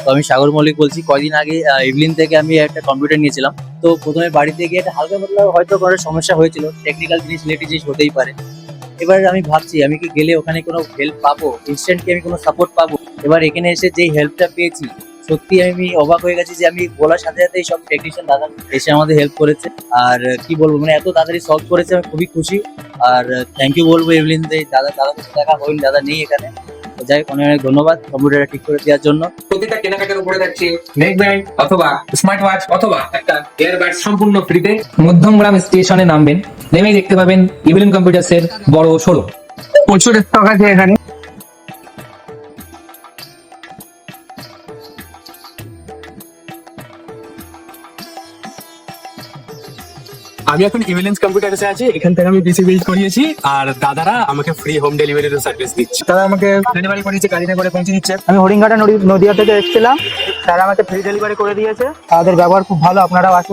তো আমি সাগর মল্লিক বলছি। কয়দিন আগে ইভলিন থেকে আমি একটা কম্পিউটার নিয়েছিলাম। তো প্রথমে বাড়িতে গিয়ে একটা হালকা পাতলা হয়তো করার সমস্যা হয়েছিল, টেকনিক্যাল জিনিস রিলেটেড জিনিস হতেই পারে। এবার আমি ভাবছি আমি কি গেলে ওখানে কোনো হেল্প পাবো, ইনস্ট্যান্ট কি আমি কোনো সাপোর্ট পাবো। এবার এখানে এসে যেই হেল্পটা পেয়েছি, সত্যি আমি অবাক হয়ে গেছি যে আমি বলার সাথে সাথেই সব টেকনিশিয়ান দাদা এসে আমাদের হেল্প করেছে। আর কি বলবো, মানে এত তাড়াতাড়ি সলভ করেছে, আমি খুবই খুশি। আর থ্যাংক ইউ বলবো এভলিন দে, দাদার সাথে দেখা হয়নি, দাদা নেই এখানে। তো যাই হোক, অনেক অনেক ধন্যবাদ কম্পিউটারটা ঠিক করে দেওয়ার জন্য। প্রতিটা কেনাকাটার উপরে থাকছে নেক ব্যান্ড অথবা স্মার্ট ওয়াচ অথবা একটা এয়ারবাড সম্পূর্ণ ফ্রিতে। মধ্যমগ্রাম স্টেশনে নামবেন, নেমেই দেখতে পাবেন ইভলিন কম্পিউটার্স এর বড় শোরুম। প্রচুর স্টক আছে এখানে। আমি এখন ইভিলেন্স কম্পিউটারসে আছি, এখান থেকে আমি পিসি বিল্ড করিয়েছি আর দাদারা আমাকে ফ্রি হোম ডেলিভারির সার্ভিস দিচ্ছে। তারা আমাকে ডেলিভারি করেছে, গাড়ি করে পৌঁছে দিচ্ছে। আমি হরিণঘাটা নদিয়া থেকে এসেছিলাম, তারা আমাকে ফ্রি ডেলিভারি করে দিয়েছে। তাদের ব্যবহার খুব ভালো, আপনারাও আসুন।